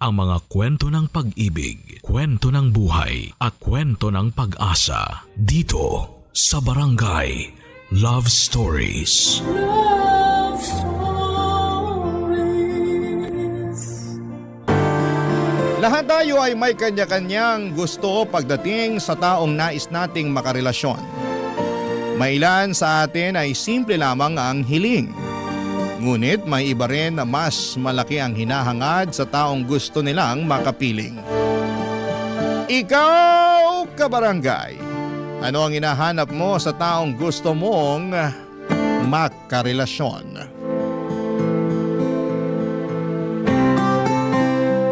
ang mga kwento ng pag-ibig, kwento ng buhay at kwento ng pag-asa dito sa Barangay Love Stories. Love Stories. Lahat tayo ay may kanya-kanyang gusto pagdating sa taong nais nating makarelasyon. May ilan sa atin ay simple lamang ang hiling. Ngunit may iba rin na mas malaki ang hinahangad sa taong gusto nilang makapiling. Ikaw, kabarangay, ano ang hinahanap mo sa taong gusto mong makarelasyon?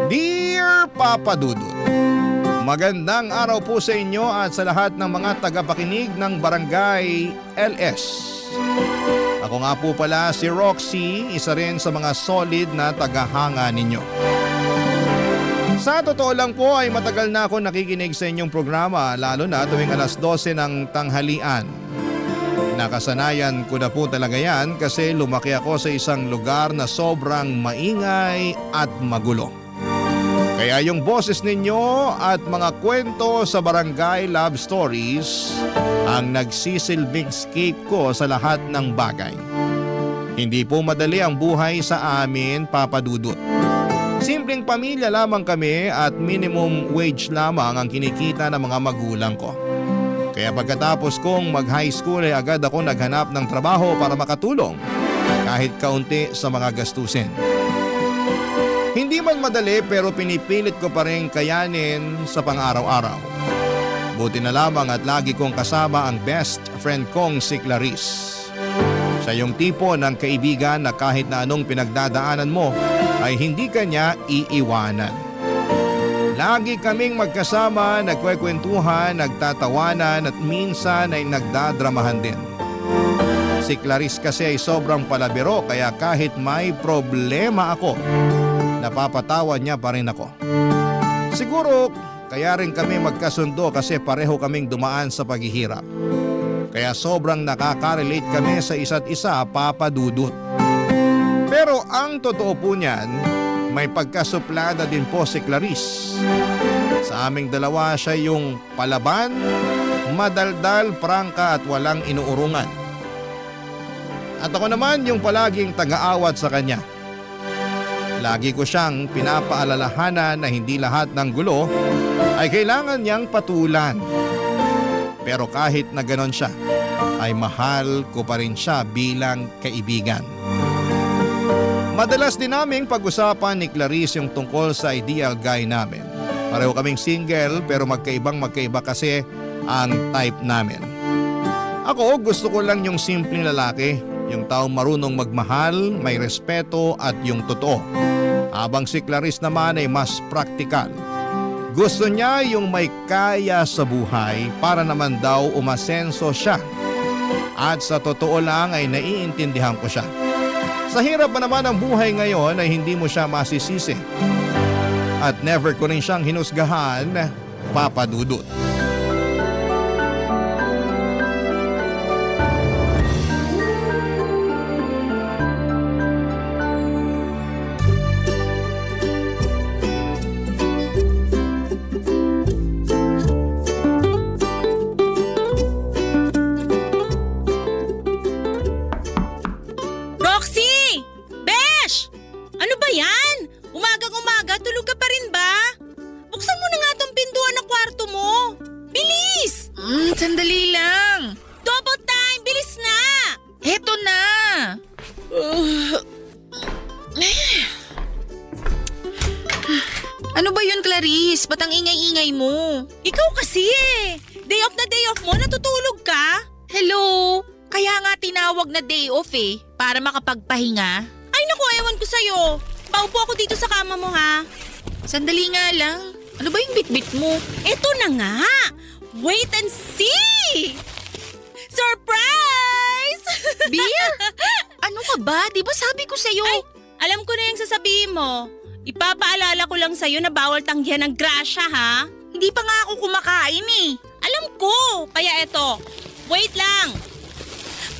Dear Papa Dudut, magandang araw po sa inyo at sa lahat ng mga tagapakinig ng Barangay LS. Ako nga po pala si Roxy, isa rin sa mga solid na tagahanga ninyo. Sa totoo lang po ay matagal na ako nakikinig sa inyong programa, lalo na tuwing alas 12 ng tanghalian. Nakasanayan ko na po talaga yan kasi lumaki ako sa isang lugar na sobrang maingay at magulo. Kaya yung boses ninyo at mga kwento sa Barangay Love Stories ang nagsisilbing escape ko sa lahat ng bagay. Hindi po madali ang buhay sa amin, Papa Dudut. Simpleng pamilya lamang kami at minimum wage lamang ang kinikita ng mga magulang ko. Kaya pagkatapos kong mag-high school ay agad ako naghanap ng trabaho para makatulong kahit kaunti sa mga gastusin. Hindi man madali pero pinipilit ko pa rin kayanin sa pang-araw-araw. Buti na lamang at lagi kong kasama ang best friend kong si Clarice. Siya yung tipo ng kaibigan na kahit na anong pinagdadaanan mo ay hindi kanya iiwanan. Lagi kaming magkasama, nagkwekwentuhan, nagtatawanan at minsan ay nagdadramahan din. Si Clarice kasi ay sobrang palabiro kaya kahit may problema ako, napapatawa niya pa rin ako. Siguro kaya rin kami magkasundo kasi pareho kaming dumaan sa paghihirap. Kaya sobrang nakaka-relate kami sa isa't isa, Papa Dudut. Pero ang totoo po niyan, may pagkasuplada din po si Clarice. Sa aming dalawa siya yung palaban, madaldal, prangka at walang inuurungan. At ako naman yung palaging taga-awat sa kanya. Lagi ko siyang pinapaalalahanan na hindi lahat ng gulo ay kailangan niyang patulan. Pero kahit na ganon siya, ay mahal ko pa rin siya bilang kaibigan. Madalas din naming pag-usapan ni Clarice yung tungkol sa ideal guy namin. Pareho kaming single pero magkaiba kasi ang type namin. Ako gusto ko lang yung simpleng lalaki, yung taong marunong magmahal, may respeto at yung totoo. Habang si Clarice naman ay mas praktikal. Gusto niya yung may kaya sa buhay para naman daw umasenso siya. At sa totoo lang ay naiintindihan ko siya. Sa hirap pa naman ng buhay ngayon ay hindi mo siya masisisi. At never ko rin siyang hinusgahan, Papa Dudut. Sandali lang. Double time! Bilis na! Heto na. Ano ba yun, Clarice? Ba't ang ingay-ingay mo? Ikaw kasi eh! Day off mo, natutulog ka? Hello? Kaya nga tinawag na day off eh, para makapagpahinga. Ay naku, ewan ko sa'yo. Paupo ako dito sa kama mo ha. Sandali nga lang. Ano ba yung bitbit mo? Eto na nga! Wait and see! Surprise! Beer? Ano ka ba? Di ba sabi ko sa'yo? Ay, alam ko na yung sasabihin mo. Ipapaalala ko lang sa'yo na bawal tanggihan ng grasya ha. Hindi pa nga ako kumakain eh. Alam ko! Kaya eto, wait lang!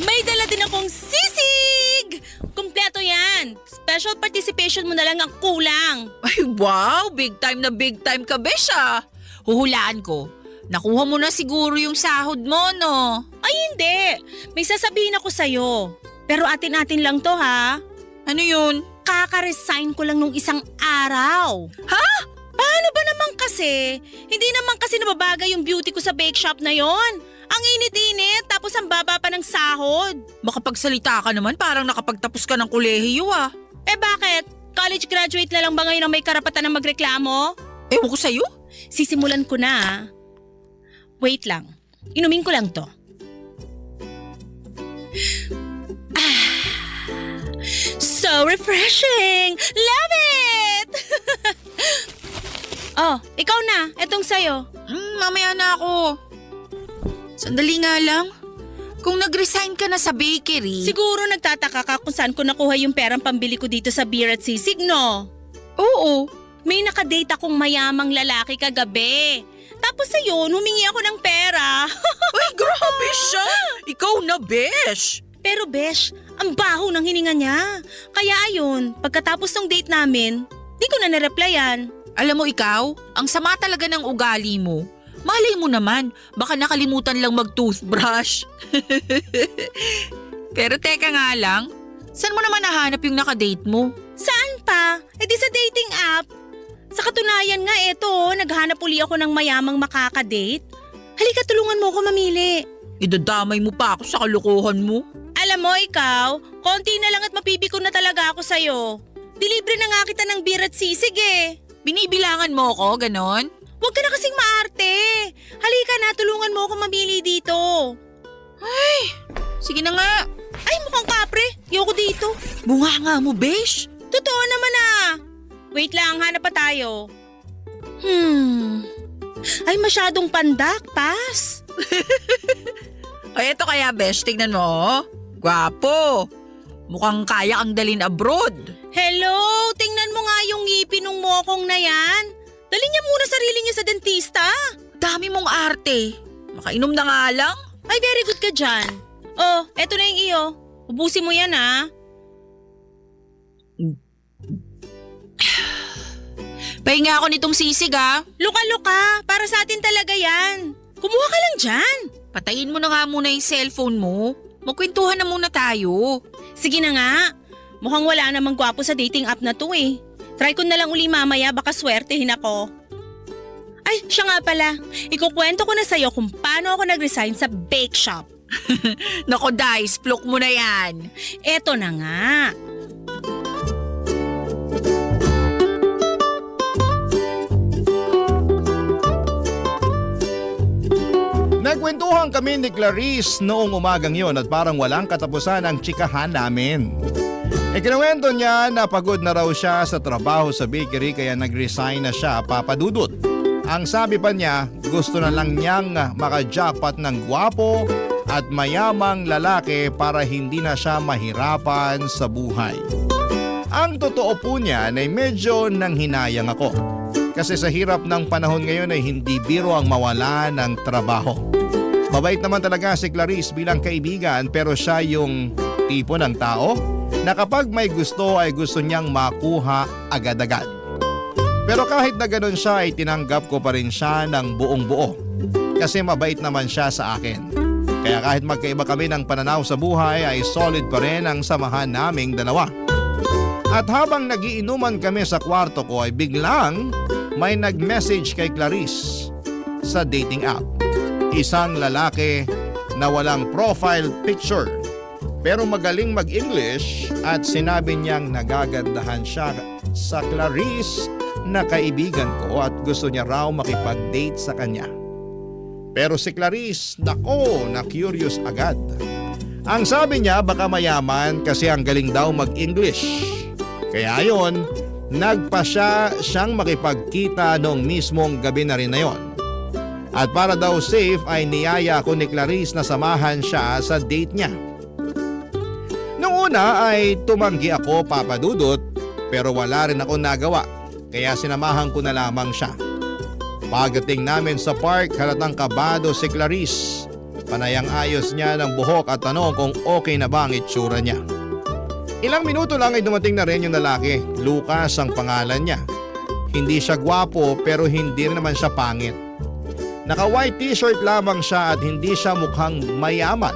May dala din akong sisig! Kumpleto yan. Special participation mo na lang ang kulang. Ay wow, big time na big time ka, besh ah. Huhulaan ko. Nakuha mo na siguro yung sahod mo, no? Ay hindi. May sasabihin ako sa'yo. Pero atin-atin lang to ha. Ano yun? Kaka-resign ko lang nung isang araw. Ha? Paano ba naman kasi? Hindi naman kasi nababagay yung beauty ko sa bake shop na yon. Ang init-init, tapos ang baba pa ng sahod. Makapagsalita ka naman, parang nakapagtapos ka ng kolehiyo ah. Eh bakit? College graduate na lang ba ngayon ang may karapatan na magreklamo? Ewan ko sa'yo. Sisimulan ko na. Wait lang. Inumin ko lang to. So refreshing! Love it! Oh, ikaw na. Etong sayo. Mamaya na ako. Sandali nga lang. Kung nag-resign ka na sa bakery… Siguro nagtataka ka kung saan ko nakuha yung perang pambili ko dito sa beer at sisig, no? Oo. May nakadate akong mayamang lalaki kagabi. Tapos ayun, humingi ako ng pera. Ay, grabe siya! Ikaw na, besh! Pero besh, ang baho ng hininga niya. Kaya ayun, pagkatapos ng date namin, di ko na nareplyan. Alam mo ikaw, ang sama talaga ng ugali mo. Malay mo naman, baka nakalimutan lang mag-toothbrush. Pero teka nga lang, saan mo naman nahanap yung nakadate mo? Saan pa? Eh di sa dating app. Sa katunayan nga eto, naghanap uli ako ng mayamang makakadate. Halika, tulungan mo ako mamili. Idadamay mo pa ako sa kalokohan mo. Alam mo ikaw, konti na lang at mapipiko na talaga ako sa'yo. Dilibre na nga kita ng beer at sisig eh. Binibilangan mo ako, ganon? Huwag ka na kasing maarte. Halika na, tulungan mo ako mamili dito. Ay, sige na nga. Ay, mukhang kapre. Ayoko dito. Bunga nga mo, besh. Totoo naman ah. Wait lang, hanap pa tayo. Ay, masyadong pandak, pass. Ay, eto kaya, besh, tignan mo. Gwapo. Mukhang kaya kang dalin abroad. Hello, tingnan mo nga yung ngipin ng mokong na yan. Dali niya muna sarili niya sa dentista. Dami mong arte. Makainom na nga lang. Ay, very good ka dyan. Oh, eto na yung iyo. Ubusin mo yan ah. Pahinga ako nitong sisig ah. Luka-luka, para sa atin talaga yan. Kumuha ka lang dyan. Patayin mo na nga muna yung cellphone mo. Magkwentuhan na muna tayo. Sige na nga. Mukhang wala namang gwapo sa dating app na to eh. Try ko na lang uli mamaya, baka swertehin ako. Ay, siya nga pala. Ikukwento ko na sa'yo kung paano ako nag-resign sa bake shop. Nako Dice, plok mo na yan. Eto na nga. Nagkwentuhan kami ni Clarice noong umagang yon at parang walang katapusan ang tsikahan namin. Ikinuwento niya na pagod na raw siya sa trabaho sa bakery kaya nag-resign na siya, Papa Dudut. Ang sabi pa niya, gusto na lang niyang maka-jackpot ng gwapo at mayamang lalaki para hindi na siya mahirapan sa buhay. Ang totoo po niya ay medyo nanghinayang ako. Kasi sa hirap ng panahon ngayon ay hindi biro ang mawala ng trabaho. Mabait naman talaga si Clarice bilang kaibigan pero siya yung tipo ng tao na kapag may gusto ay gusto niyang makuha agad-agad. Pero kahit na ganun siya ay tinanggap ko pa rin siya ng buong buo. Kasi mabait naman siya sa akin. Kaya kahit magkaiba kami ng pananaw sa buhay ay solid pa rin ang samahan naming dalawa. At habang nagiinuman kami sa kwarto ko ay biglang may nag-message kay Clarice sa dating app. Isang lalaki na walang profile picture pero magaling mag-English at sinabi niyang nagagandahan siya sa Clarice na kaibigan ko at gusto niya raw makipag-date sa kanya. Pero si Clarice, nako, na-curious agad. Ang sabi niya baka mayaman kasi ang galing daw mag-English. Kaya ayon, nagpa siyang makipagkita noong mismong gabi na rin na yon. At para daw safe ay niyaya ko ni Clarice na samahan siya sa date niya. Noong una ay tumanggi ako, Papa Dudut, pero wala rin ako nagawa kaya sinamahan ko na lamang siya. Pagdating namin sa park, halatang kabado si Clarice. Panayang ayos niya ng buhok at tanong kung okay na ba ang itsura niya. Ilang minuto lang ay dumating na rin yung lalaki. Lucas ang pangalan niya. Hindi siya gwapo pero hindi rin naman siya pangit. Naka-white t-shirt lamang siya at hindi siya mukhang mayaman.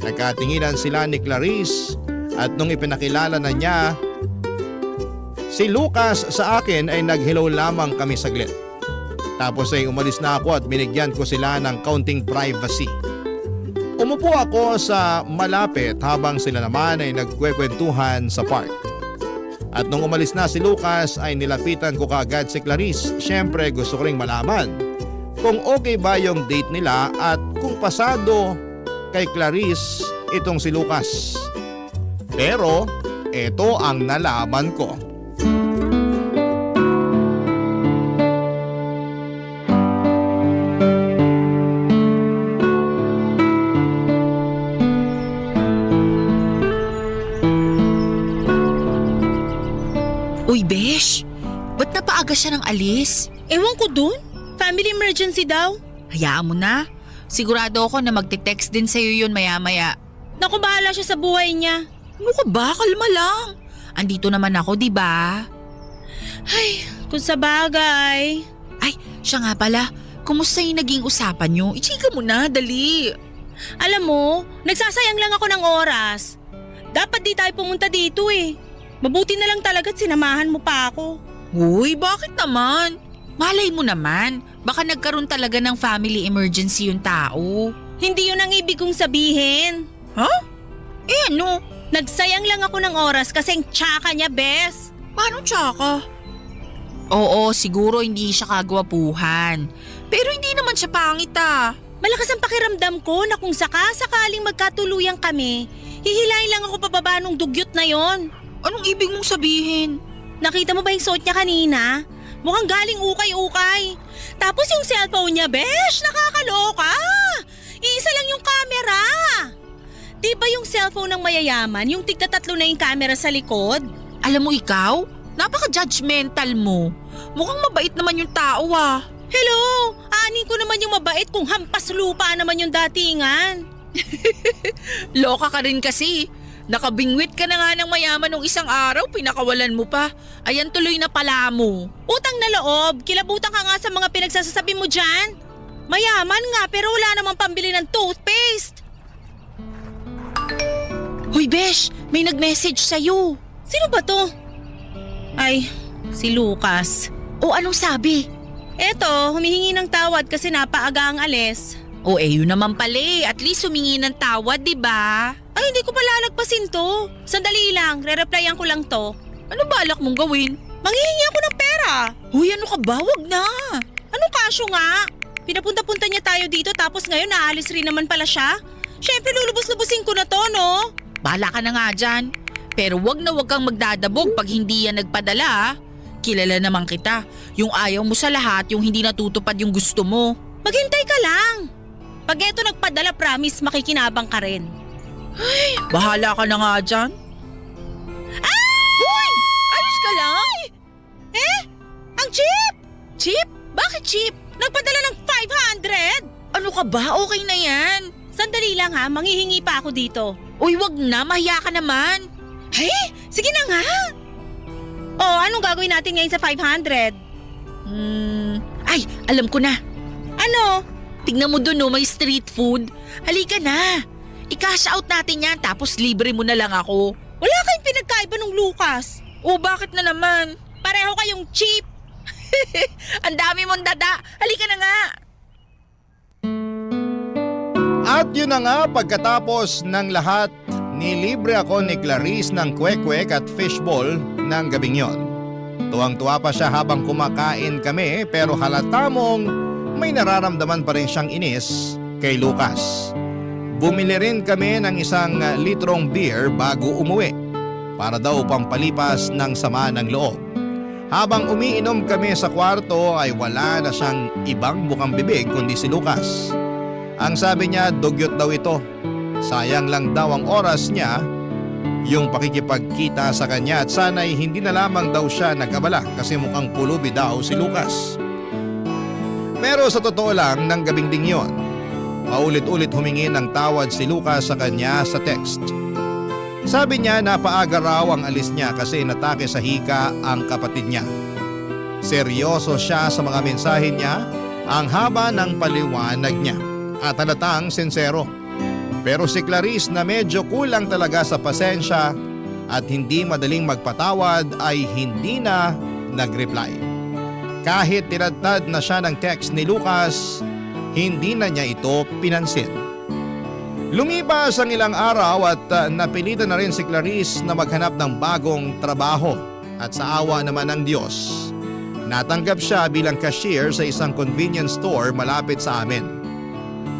Nagkatinginan sila ni Clarice at nung ipinakilala na niya si Lucas sa akin ay nag-hello lamang kami saglit. Tapos ay umalis na ako at binigyan ko sila ng kaunting privacy. Umupo ako sa malapit habang sila naman ay nagkwekwentuhan sa park. At nung umalis na si Lucas ay nilapitan ko kaagad si Clarice. Siyempre gusto ko ring malaman kung okay ba yung date nila at kung pasado kay Clarice itong si Lucas. Pero ito ang nalaman ko. Uy, Besh, ba't napaaga siya ng alis? Ewan ko dun. Family emergency daw. Hayaan mo na. Sigurado ako na magte-text din sa'yo yun maya-maya. Naku, bahala siya sa buhay niya. Ano ka ba? Kalma lang. Andito naman ako, di ba? Ay, kung sa bagay. Ay, siya nga pala. Kumusta yung naging usapan nyo? Ichika mo na, dali. Alam mo, nagsasayang lang ako ng oras. Dapat di tayo pumunta dito eh. Mabuti na lang talaga't sinamahan mo pa ako. Uy, bakit naman? Malay mo naman. Baka nagkaroon talaga ng family emergency yung tao. Hindi yun ang ibig kong sabihin. Ha? Eh ano? Nagsayang lang ako ng oras kasing tsaka niya, Bes. Paano tsaka? Oo, siguro hindi siya kagwapuhan. Pero hindi naman siya pangit ah. Malakas ang pakiramdam ko na kung sakaling magkatuluyan kami, hihilahin lang ako pababa nung dugyot na yon. Anong ibig mong sabihin? Nakita mo ba yung suot niya kanina? Mukhang galing ukay-ukay. Tapos yung cellphone niya, besh, nakakaloka. Iisa lang yung camera. Di ba yung cellphone ng mayayaman, yung tigta-tatlo na yung camera sa likod? Alam mo ikaw, napaka-judgmental mo. Mukhang mabait naman yung tao ah. Hello, aanin ko naman yung mabait kung hampas lupa naman yung datingan. Loka ka rin kasi. Nakabingwit ka na nga ng mayaman nung isang araw, pinakawalan mo pa. Ayan tuloy na pala mo. Utang na loob, kilabutan ka nga sa mga pinagsasabi mo dyan. Mayaman nga pero wala namang pambili ng toothpaste. Hoy Besh, may nag-message sa'yo. Sino ba to? Ay, si Lucas. O anong sabi? Eto, humihingi ng tawad kasi napaaga ang alis. O yun naman pala eh. At least humingi ng tawad, di ba? Ay, hindi ko pala lagpasin to. Sandali lang, re-replyan ko lang to. Ano balak mong gawin? Manghihingi ako ng pera. Huy, ano ka ba? Wag na. Anong kasyo nga? Pinapunta-punta niya tayo dito tapos ngayon naalis rin naman pala siya. Siyempre lulubos-lubusin ko na to, no? Bala ka na nga dyan. Pero wag na wag kang magdadabog pag hindi yan nagpadala ha. Kilala naman kita. Yung ayaw mo sa lahat, yung hindi natutupad yung gusto mo. Maghintay ka lang. Pag eto nagpadala, promise makikinabang ka rin. Bahala ka na nga dyan. Hoy! Ayos ka lang? Ang cheap! Cheap? Bakit cheap? Nagpadala ng 500! Ano ka ba? Okay na yan. Sandali lang ha, manghihingi pa ako dito. Uy, wag na. Mahiya ka naman. Sige na nga! Oh, anong gagawin natin ngayon sa 500? Ay, alam ko na. Ano? Tignan mo dun, no, may street food. Halika na. I-cash out natin yan tapos libre mo na lang ako. Wala kayong pinagkaiba ng Lucas. O bakit na naman? Pareho kayong cheap. Ang dami mong dada. Halika na nga. At yun na nga, pagkatapos ng lahat, nilibre ako ni Clarice ng kwek-kwek at fishball ng gabing yon. Tuwang-tuwa pa siya habang kumakain kami pero halata mong may nararamdaman pa rin siyang inis kay Lucas. Bumili rin kami ng 1 litrong beer bago umuwi para daw pampalipas ng sama ng loob. Habang umiinom kami sa kwarto ay wala na siyang ibang bukang bibig kundi si Lucas. Ang sabi niya, dugyot daw ito. Sayang lang daw ang oras niya, yung pakikipagkita sa kanya at sana'y hindi na lamang daw siya nag-abala kasi mukhang pulubi daw si Lucas. Pero sa totoo lang ng gabing ding yon, paulit-ulit humingi ng tawad si Lucas sa kanya sa text. Sabi niya na paaga raw ang alis niya kasi natake sa hika ang kapatid niya. Seryoso siya sa mga mensahe niya, ang haba ng paliwanag niya at halatang sincero. Pero si Clarice na medyo kulang talaga sa pasensya at hindi madaling magpatawad ay hindi na nag-reply. Kahit tinadtad na siya ng text ni Lucas, hindi na niya ito pinansin. Lumipas ang ilang araw at napilitan na rin si Clarice na maghanap ng bagong trabaho at sa awa naman ng Diyos, natanggap siya bilang cashier sa isang convenience store malapit sa amin.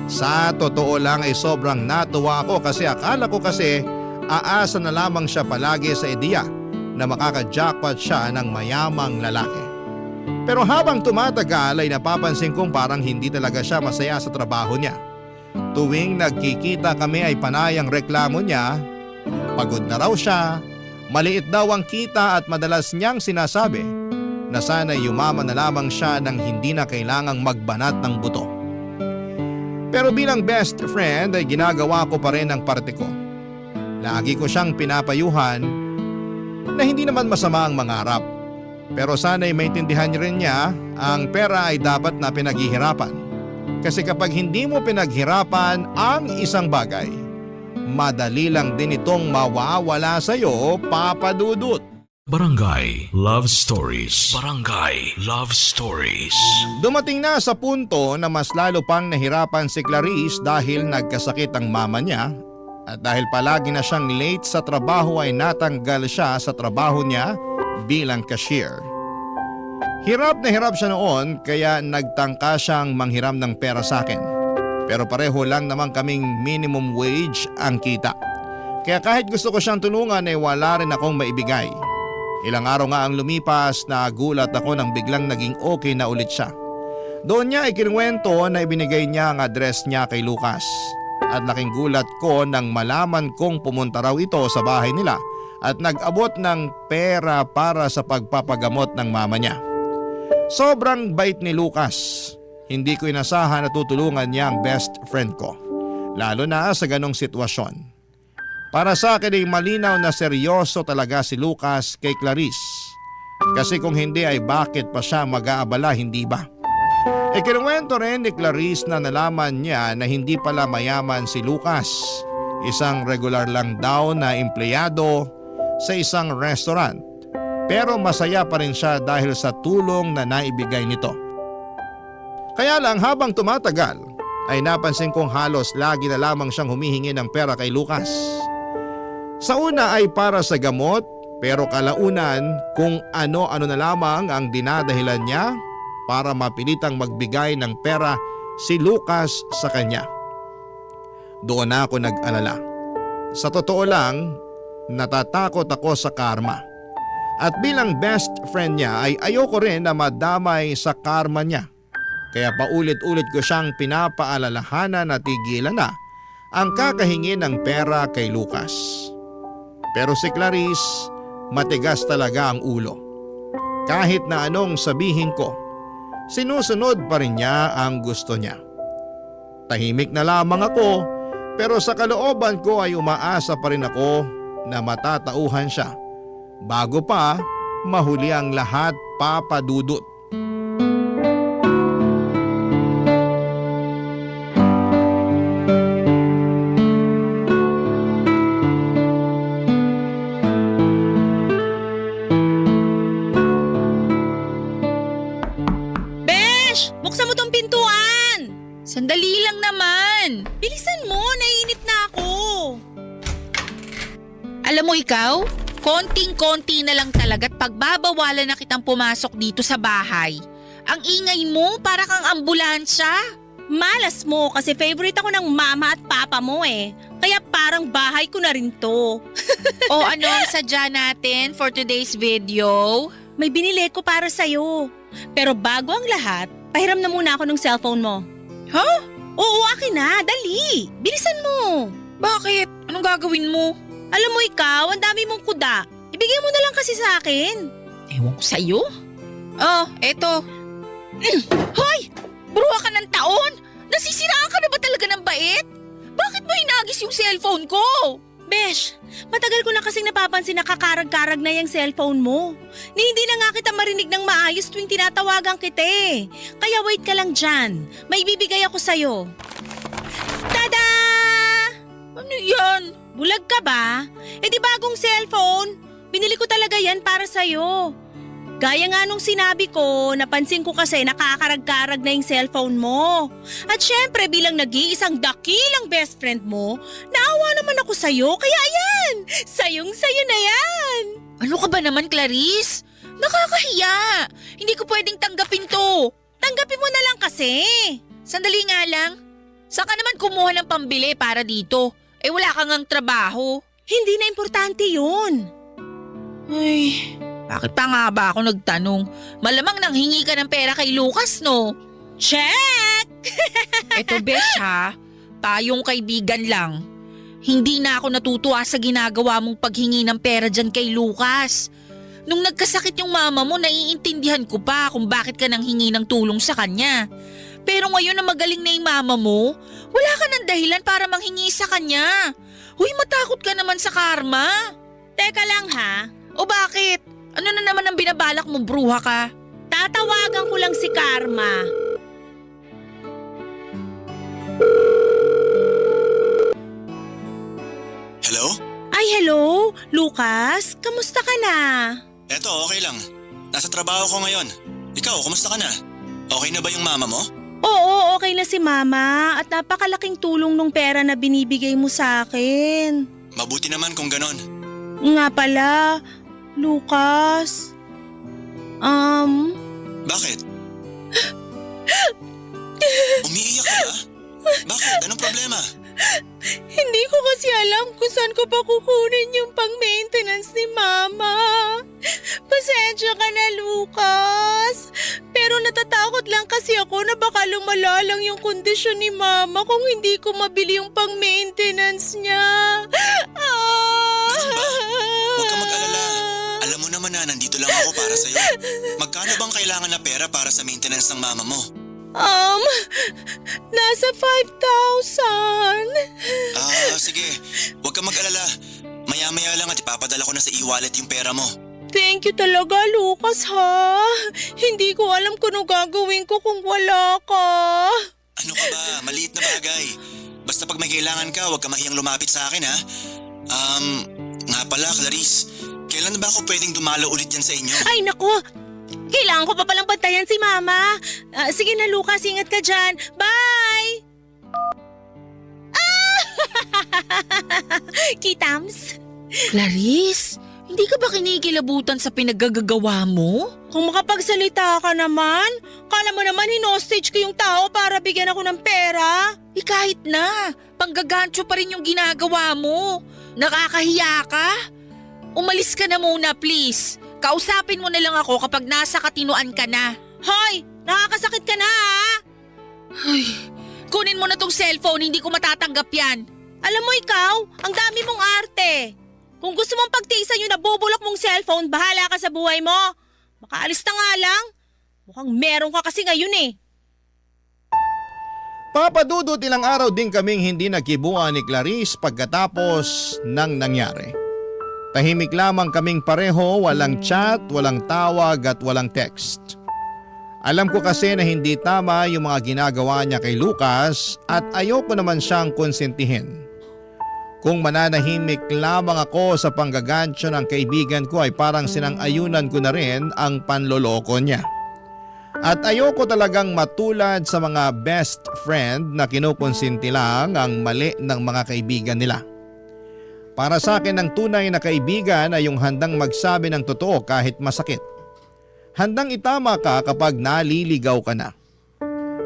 Sa totoo lang ay sobrang natuwa ako kasi akala ko kasi aasa na lamang siya palagi sa ideya na makaka-jackpot siya ng mayamang lalaki. Pero habang tumatagal ay napapansin kong parang hindi talaga siya masaya sa trabaho niya. Tuwing nagkikita kami ay panay ang reklamo niya, pagod na raw siya, maliit daw ang kita at madalas niyang sinasabi na sana'y yumaman na lamang siya nang hindi na kailangang magbanat ng buto. Pero bilang best friend ay ginagawa ko pa rin ang parte ko. Lagi ko siyang pinapayuhan na hindi naman masama ang mangarap. Pero sana'y maintindihan rin niya ang pera ay dapat na pinaghihirapan. Kasi kapag hindi mo pinaghirapan ang isang bagay, madali lang din itong mawawala sa iyo, Papa Dudut. Barangay Love Stories. Barangay Love Stories. Dumating na sa punto na mas lalo pang nahirapan si Clarice dahil nagkasakit ang mama niya at dahil palagi na siyang late sa trabaho ay natanggal siya sa trabaho niya bilang cashier. Hirap na hirap siya noon kaya nagtangka siyang manghiram ng pera sa akin. Pero pareho lang naman kaming minimum wage ang kita. Kaya kahit gusto ko siyang tulungan ay wala rin akong maibigay. Ilang araw nga ang lumipas na gulat ako nang biglang naging okay na ulit siya. Doon niya ikinuwento na ibinigay niya ang address niya kay Lucas. At laking gulat ko nang malaman kong pumunta raw ito sa bahay nila at nag-abot ng pera para sa pagpapagamot ng mama niya. Sobrang bait ni Lucas. Hindi ko inasahan na tutulungan niya ang best friend ko. Lalo na sa ganong sitwasyon. Para sa akin ay malinaw na seryoso talaga si Lucas kay Clarice. Kasi kung hindi ay bakit pa siya mag-aabala, hindi ba? Ikinuwento rin ni Clarice na nalaman niya na hindi pala mayaman si Lucas. Isang regular lang daw na empleyado sa isang restaurant. Pero masaya pa rin siya dahil sa tulong na naibigay nito. Kaya lang habang tumatagal ay napansin kong halos lagi na lamang siyang humihingi ng pera kay Lucas. Sa una ay para sa gamot pero kalaunan kung ano-ano na lamang ang dinadahilan niya para mapilitang magbigay ng pera si Lucas sa kanya. Doon na ako nag-alala. Sa totoo lang, natatakot ako sa karma. At bilang best friend niya ay ayoko rin na madamay sa karma niya. Kaya paulit-ulit ko siyang pinapaalalahanan na tigilan na ang kakahingi ng pera kay Lucas. Pero si Clarice, matigas talaga ang ulo. Kahit na anong sabihin ko, sinusunod pa rin niya ang gusto niya. Tahimik na lamang ako pero sa kalooban ko ay umaasa pa rin ako na matatauhan siya. Bago pa mahuli ang lahat, Papa Dudut. Besh! Buksan mo tong pintuan! Sandali lang naman. Bilisan mo, naiinip na ako. Alam mo ikaw, konting-konti na lang talaga't pagbabawalan na kitang pumasok dito sa bahay. Ang ingay mo para kang ambulansya. Malas mo kasi favorite ako ng mama at papa mo eh. Kaya parang bahay ko na rin to. O ano ang sadya natin for today's video? May binili ko para sa'yo. Pero bago ang lahat, pahiram na muna ako ng cellphone mo. Huh? Oo, akin na. Dali. Bilisan mo. Bakit? Anong gagawin mo? Alam mo ikaw, ang dami mong kuda. Ibigay mo na lang kasi sa akin. Ewan ko sa'yo. Oh, eto. Hoy! Bruha ka ng taon! Nasisiraan ka na ba talaga ng bait? Bakit mo hinagis yung cellphone ko? Besh, matagal ko na kasing napapansin na kakarag-karag na yung cellphone mo. Ni hindi na nga kita marinig ng maayos tuwing tinatawagan kita eh. Kaya wait ka lang dyan. May ibibigay ako sa'yo. Tada! Ano yan? Bulag ka ba? Eh di bagong cellphone. Binili ko talaga yan para sa'yo. Gaya nga nung sinabi ko, napansin ko kasi nakakarag-karag na yung cellphone mo. At syempre bilang nag-iisang dakilang best friend mo, naawa naman ako sa'yo. Kaya ayan, sayong-sayo na yan. Ano ka ba naman, Clarice? Nakakahiya. Hindi ko pwedeng tanggapin to. Tanggapin mo na lang kasi. Sandali nga lang. Saan ka naman kumuha ng pambili para dito? Eh wala kang ang trabaho. Hindi na importante yun. Ay, bakit pa nga ba ako nagtanong? Malamang nanghingi ka ng pera kay Lucas, no? Check! Eto, Besh ha, tayong kaibigan lang. Hindi na ako natutuwa sa ginagawa mong paghingi ng pera dyan kay Lucas. Nung nagkasakit yung mama mo, naiintindihan ko pa kung bakit ka nanghingi ng tulong sa kanya. Pero ngayon na magaling na yung mama mo, wala ka ng dahilan para manghingi sa kanya. Huy, matakot ka naman sa karma. Teka lang ha, O bakit? Ano na naman ang binabalak mo, bruha ka? tatawagan ko lang si Karma. Hello? Ay hello, Lucas, kamusta ka na? Eto, okay lang. Nasa trabaho ko ngayon. Ikaw, kumusta ka na? Okay na ba yung mama mo? Oo, okay na si Mama at napakalaking tulong nung pera na binibigay mo sa akin. Mabuti naman kung ganon. Nga pala, Lucas. Bakit? Umiiyak ka ba? Bakit? Anong problema? Hindi ko kasi alam kung saan ko pa kukunin yung pang-maintenance ni Mama. Pasensya ka na, Lucas. Pero natatakot lang kasi ako na baka lumala lang yung kondisyon ni Mama kung hindi ko mabili yung pang-maintenance niya. Ganun ba? Huwag ka mag-alala. Alam mo naman na nandito lang ako para sa'yo. Magkano bang kailangan na pera para sa maintenance ng mama mo? Nasa 5,000. Sige. Huwag ka mag-alala. Maya-maya lang at ipapadala ko na sa e-wallet yung pera mo. Thank you talaga, Lucas, ha? Hindi ko alam kung ano gagawin ko kung wala ka. Ano ka ba? Maliit na bagay. Basta pag may kailangan ka, huwag ka mahiyang lumapit sa akin, ha? Nga pala, Clarice. Kailan ba ako pwedeng dumalo ulit yan sa inyo? Ay, naku! Kailangan ko pa palang bantayan si Mama. Sige na, Lucas. Ingat ka dyan. Bye! Kitams? Clarice, hindi ka ba kinikilabutan sa pinaggagawa mo? Kung makapagsalita ka naman, kala mo naman hinostage ko yung tao para bigyan ako ng pera. Kahit na, panggagancho pa rin yung ginagawa mo. Nakakahiya ka? Umalis ka na muna, please. Kausapin mo na lang ako kapag nasa katinuan ka na. Hoy! Nakakasakit ka na, ha? Ay, kunin mo na tong cellphone, hindi ko matatanggap yan. Alam mo ikaw, ang dami mong arte. Kung gusto mong pagtiisan yung nabubulok mong cellphone, bahala ka sa buhay mo. Makaalis na nga lang. Mukhang meron ka kasi ngayon eh. Papadudot ilang araw din kaming hindi nagkibuan ni Clarice pagkatapos ng nangyari. Tahimik lamang kaming pareho, walang chat, walang tawag at walang text. Alam ko kasi na hindi tama yung mga ginagawa niya kay Lucas at ayoko naman siyang konsentihin. Kung mananahimik lamang ako sa panggagancho ng kaibigan ko ay parang sinang-ayunan ko na rin ang panloloko niya. At ayoko talagang matulad sa mga best friend na kinukonsinti lang ang mali ng mga kaibigan nila. Para sa akin ang tunay na kaibigan ay yung handang magsabi ng totoo kahit masakit. Handang itama ka kapag naliligaw ka na.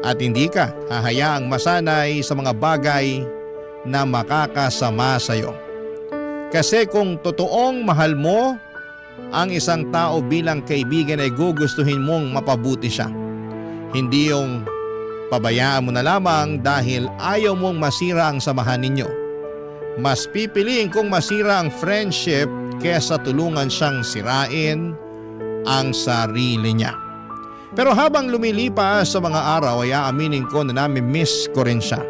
At hindi ka hahayaang masanay sa mga bagay na makakasama sa iyo. Kasi kung totoong mahal mo ang isang tao bilang kaibigan ay gugustuhin mong mapabuti siya. Hindi yung pabayaan mo na lamang dahil ayaw mong masira ang samahan ninyo. Mas pipiliin kong masira ang friendship kesa tulungan siyang sirain ang sarili niya. Pero habang lumilipas sa mga araw ay aaminin ko na nami-miss ko rin siya.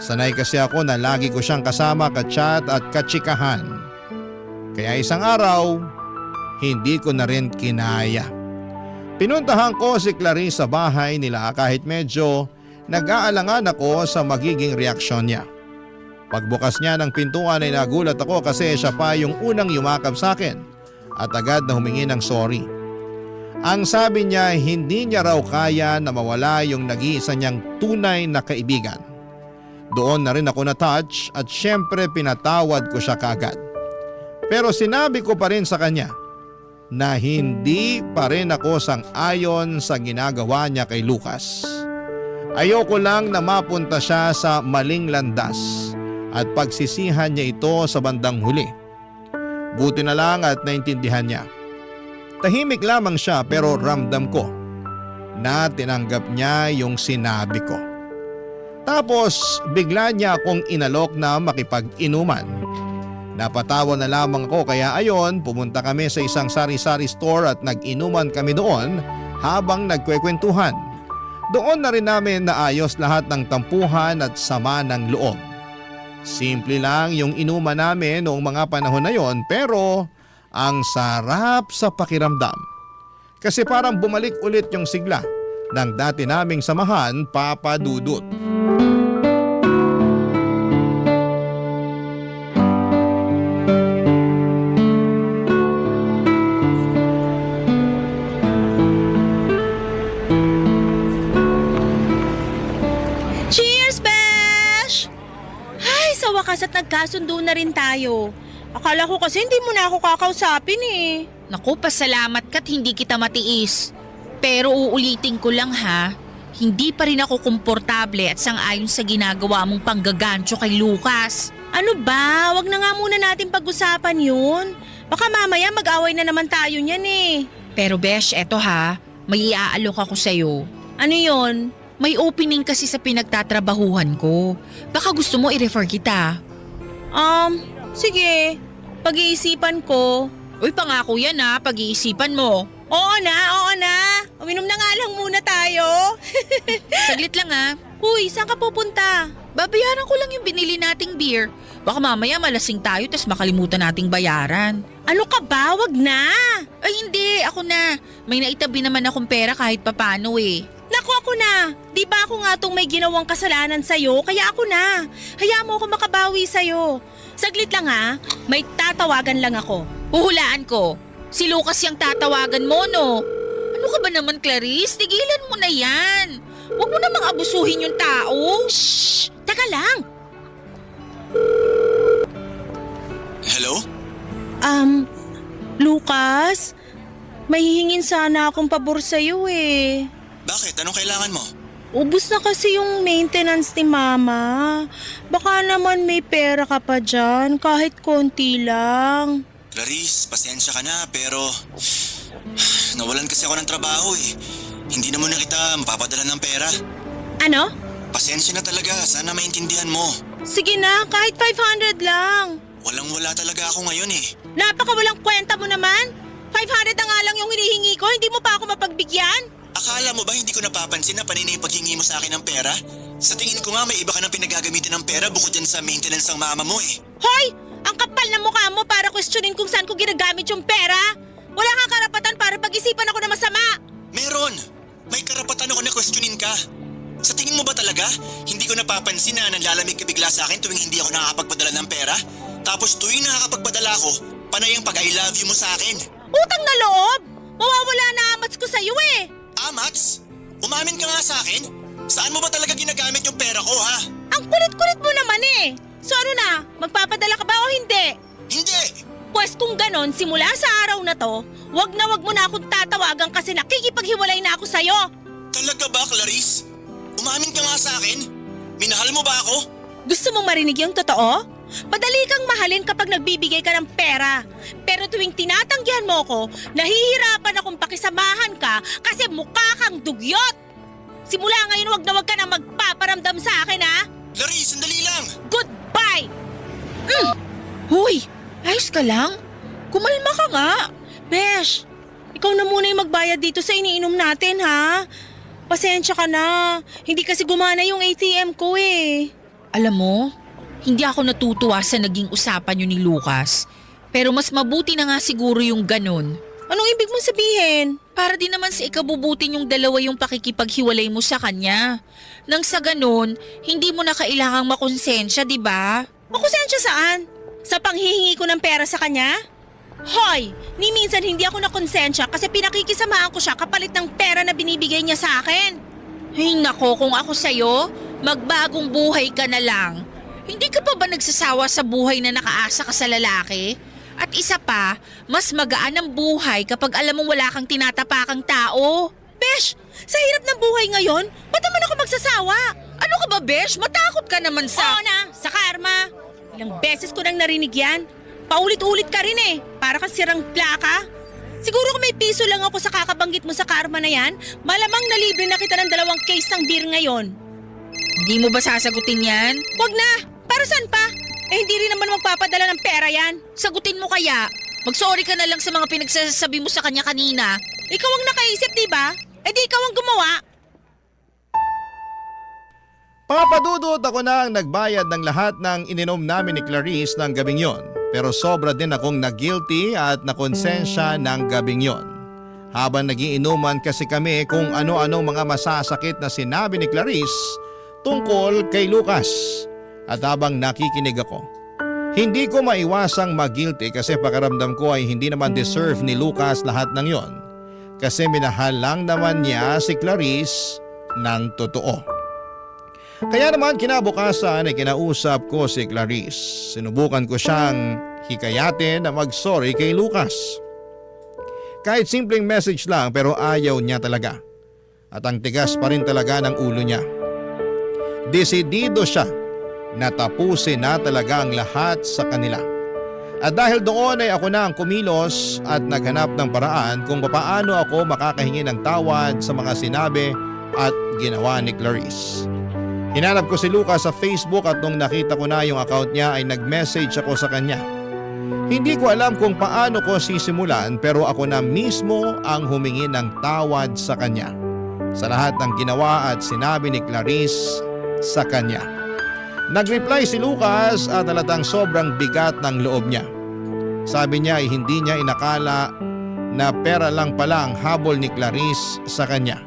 Sanay kasi ako na lagi ko siyang kasama ka-chat at katsikahan. Kaya isang araw, hindi ko na rin kinaya. Pinuntahan ko si Clarice sa bahay nila kahit medyo nag-aalangan ako sa magiging reaksyon niya. Pagbukas niya ng pintuan ay nagulat ako kasi siya pa yung unang yumakap sa akin at agad na humingi ng sorry. Ang sabi niya hindi niya raw kaya na mawala yung nag-iisa niyang tunay na kaibigan. Doon na rin ako na-touch at syempre pinatawad ko siya kaagad. Pero sinabi ko pa rin sa kanya na hindi pa rin ako sang-ayon sa ginagawa niya kay Lucas. Ayoko lang na mapunta siya sa maling landas at pagsisihan niya ito sa bandang huli. Buti na lang at naintindihan niya. Tahimik lamang siya pero ramdam ko na tinanggap niya yung sinabi ko. Tapos bigla niya akong inalok na makipag-inuman. Napatawa na lamang ako kaya ayon pumunta kami sa isang sari-sari store at nag-inuman kami doon habang nagkwekwentuhan. Doon na rin namin naayos lahat ng tampuhan at sama ng loob. Simple lang yung inuman namin noong mga panahon na yon pero ang sarap sa pakiramdam. Kasi parang bumalik ulit yung sigla ng dati naming samahan, Papa Dudut. Cheers, Besh! Ay, sa wakas at nagkasundo na rin tayo. Akala ko kasi hindi mo na ako kakausapin eh. Naku, pasalamat ka't hindi kita matiis. Pero uulitin ko lang ha, hindi pa rin ako komportable at sang-ayon sa ginagawa mong panggagancho kay Lucas. Ano ba? Wag na nga muna natin pag-usapan yun. Baka mamaya mag-away na naman tayo niyan eh. Pero Besh, eto ha, may iaalok ako sa'yo. Ano yun? May opening kasi sa pinagtatrabahuhan ko. Baka gusto mo i-refer kita. Sige. Pag-iisipan ko. Uy, pangako yan ha, pag-iisipan mo. Oo na. Uminom na nga lang muna tayo. Saglit lang ha. Uy, saan ka pupunta? Babayaran ko lang yung binili nating beer. Baka mamaya malasing tayo tas makalimutan nating bayaran. Ano ka ba? Wag na. Ay hindi, ako na. May naitabi naman akong pera kahit papano eh. Naku, ako na. Di ba ako nga tong may ginawang kasalanan sa'yo, kaya ako na. Hayaan mo ako makabawi sa'yo. Saglit lang ha, may tatawagan lang ako. Huhulaan ko. Si Lucas yung tatawagan mo, no? Ano ka ba naman, Clarice? Tigilan mo na yan. Huwag mo namang abusuhin yung tao. Shh! Taka lang. Hello? Lucas? May hihingin sana akong pabor sa'yo eh. Bakit? Anong kailangan mo? Ubus na kasi yung maintenance ni Mama. Baka naman may pera ka pa dyan, kahit konti lang. Clarice, pasensya ka na pero nawalan kasi ako ng trabaho eh. Hindi na muna kita mapapadala ng pera. Ano? Pasensya na talaga, sana maintindihan mo. Sige na, kahit 500 lang. Walang-wala talaga ako ngayon eh. Napakawalang kwenta mo naman. 500 na nga lang yung hinihingi ko, hindi mo pa ako mapagbigyan? Akala mo ba hindi ko napapansin na panay yung paghingi mo sa akin ng pera? Sa tingin ko nga may iba ka nang pinagagamitin ng pera bukod yan sa maintenance ng mama mo eh. Hoy! Ang kapal na mukha mo para questionin kung saan ko ginagamit yung pera. Wala kang karapatan para pag-isipan ako na masama. Meron! May karapatan ako na questionin ka. Sa tingin mo ba talaga, hindi ko napapansin na nanlalamig ka bigla sa akin tuwing hindi ako nakakapagpadala ng pera? Tapos tuwing nakakapagpadala ako, panay ang pag-I love you mo sa akin. Utang na loob! Mawawala na amats ko sa'yo eh. Amats? Umamin ka nga sa akin? Saan mo ba talaga ginagamit yung pera ko ha? Ang kulit-kulit mo naman eh. So ano na, magpapadala ka ba o hindi? Hindi! Pwes kung ganon, simula sa araw na to, wag mo na akong tatawagan kasi nakikipaghiwalay na ako sa'yo. Talaga ba, Clarice? Umamin ka nga sa akin? Minahal mo ba ako? Gusto mong marinig yung totoo? Madali kang mahalin kapag nagbibigay ka ng pera. Pero tuwing tinatanggihan mo ko, nahihirapan akong pakisamahan ka kasi mukha kang dugyot. Simula ngayon wag ka na magpaparamdam sa akin ha. Clarice, sandali lang! Goodbye! Hoy, ayos ka lang? Kumalma ka nga. Besh, ikaw na muna yung magbayad dito sa iniinom natin ha. Pasensya ka na, hindi kasi gumana yung ATM ko eh. Alam mo, hindi ako natutuwa sa naging usapan yun ni Lucas. Pero mas mabuti na nga siguro yung ganun. Anong ibig mong sabihin? Para din naman sa ikabubutin yung dalawa yung pakikipaghiwalay mo sa kanya. Nang sa ganun, hindi mo na kailangang makonsensya, di ba? Makonsensya saan? Sa panghihingi ko ng pera sa kanya? Hoy! Ni minsan hindi ako nakonsensya kasi pinakikisamahan ko siya kapalit ng pera na binibigay niya sa akin. Ay nako, kung ako sa'yo, magbagong buhay ka na lang. Hindi ka pa ba nagsasawa sa buhay na nakaasa ka sa lalaki? At isa pa, mas magaan ang buhay kapag alam mong wala kang tinatapakang tao. Besh! Sa hirap ng buhay ngayon, ba't naman ako magsasawa? Ano ka ba, Besh? Matakot ka naman sa... Oo na, sa karma. Ilang beses ko nang narinig yan. Paulit-ulit ka rin eh, para kang sirang plaka. Siguro kung may piso lang ako sa kakabanggit mo sa karma na yan, malamang nalibre na kita ng 2 case ng beer ngayon. Hindi mo ba sasagutin yan? Wag na! Para saan pa? Eh hindi rin naman magpapadala ng pera yan. Sagutin mo kaya. Mag-sorry ka na lang sa mga pinagsasabi mo sa kanya kanina. Ikaw ang nakaisip, diba? Eh di ikaw ang gumawa. Papadudot ako na ang nagbayad ng lahat ng ininom namin ni Clarice ng gabing yon. Pero sobra din akong nag-guilty at nakonsensya ng gabing yon. Habang nagiinuman kasi kami kung ano-ano mga masasakit na sinabi ni Clarice tungkol kay Lucas. At habang nakikinig ako, hindi ko maiwasang mag-guilty kasi pakiramdam ko ay hindi naman deserve ni Lucas lahat ng yon. Kasi minahal lang naman niya si Clarice ng totoo. Kaya naman kinabukasan ay kinausap ko si Clarice. Sinubukan ko siyang hikayatin na mag-sorry kay Lucas. Kahit simpleng message lang pero ayaw niya talaga. At ang tigas pa rin talaga ng ulo niya. Desidido siya na tapusin na talaga ang lahat sa kanila. At dahil doon ay ako na ang kumilos at naghanap ng paraan kung paano ako makakahingi ng tawad sa mga sinabi at ginawa ni Clarice. Hinanap ko si Lucas sa Facebook at nung nakita ko na yung account niya ay nag-message ako sa kanya. Hindi ko alam kung paano ko sisimulan pero ako na mismo ang humingi ng tawad sa kanya sa lahat ng ginawa at sinabi ni Clarice sa kanya. Nag-reply si Lucas at halatang sobrang bigat ng loob niya. Sabi niya ay hindi niya inakala na pera lang pala ang habol ni Clarice sa kanya.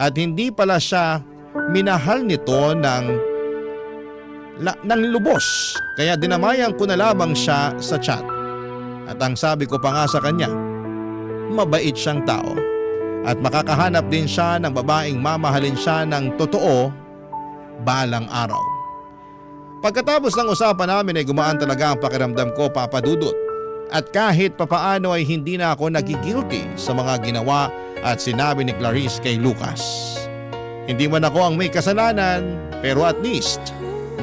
At hindi pala siya minahal nito ng lubos. Kaya dinamayan ko na lamang siya sa chat. At ang sabi ko pa nga sa kanya, mabait siyang tao. At makakahanap din siya ng babaeng mamahalin siya ng totoo balang araw. Pagkatapos ng usapan namin ay gumaan talaga ang pakiramdam ko, Papa Dudut. At kahit papaano ay hindi na ako nagigilty sa mga ginawa at sinabi ni Clarice kay Lucas. Hindi man ako ang may kasalanan pero at least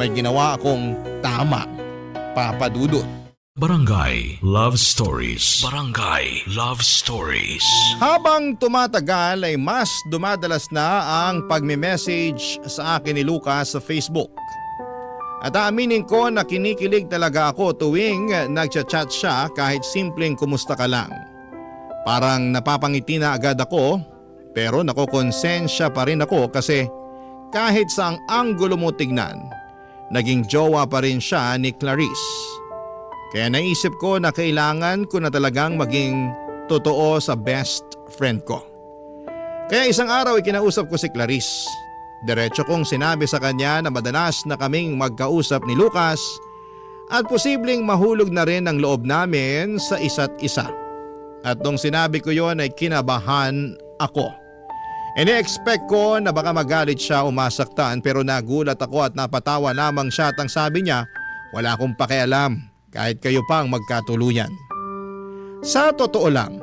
may ginawa akong tama, Papa Dudut. Barangay Love Stories. Barangay Love Stories. Habang tumatagal ay mas dumadalas na ang pagme-message sa akin ni Lucas sa Facebook. At aaminin ko na kinikilig talaga ako tuwing nagchat-chat siya kahit simpleng kumusta ka lang. Parang napapangiti na agad ako pero nakokonsensya pa rin ako kasi kahit sa ang anggulo mo tignan, naging jowa pa rin siya ni Clarice. Kaya naisip ko na kailangan ko na talagang maging totoo sa best friend ko. Kaya isang araw ay kinausap ko si Clarice. Diretso kong sinabi sa kanya na madalas na kaming magkausap ni Lucas at posibleng mahulog na rin ang loob namin sa isa't isa. At nung sinabi ko yon ay kinabahan ako. Ini-expect ko na baka magalit siya o masaktan pero nagulat ako at napatawa lamang siya at ang sabi niya, wala akong pakialam kahit kayo pa ang magkatuluyan. Sa totoo lang,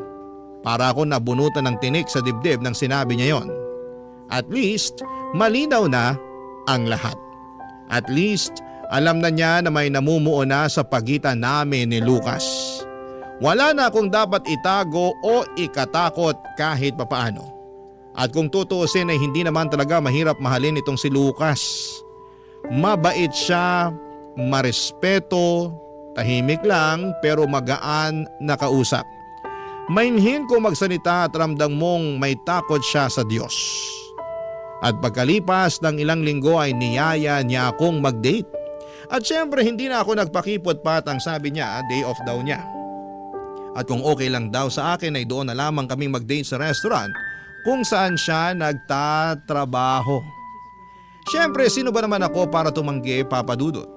para ako nabunutan ng tinik sa dibdib nang sinabi niya yon. At least, malinaw na ang lahat. At least, alam na niya na may namumuo na sa pagitan namin ni Lucas. Wala na akong dapat itago o ikatakot kahit papaano. At kung tutuusin ay hindi naman talaga mahirap mahalin itong si Lucas. Mabait siya, marespeto, tahimik lang pero magaan na kausap. Mainhin ko magsalita at ramdam mong may takot siya sa Diyos. At pagkalipas ng ilang linggo ay niyaya niya akong mag-date. At syempre hindi na ako nagpakipot patang, sabi niya day off daw niya. At kung okay lang daw sa akin ay doon na lamang kaming mag-date sa restaurant kung saan siya nagtatrabaho. Syempre sino ba naman ako para tumanggi, Papa Dudut?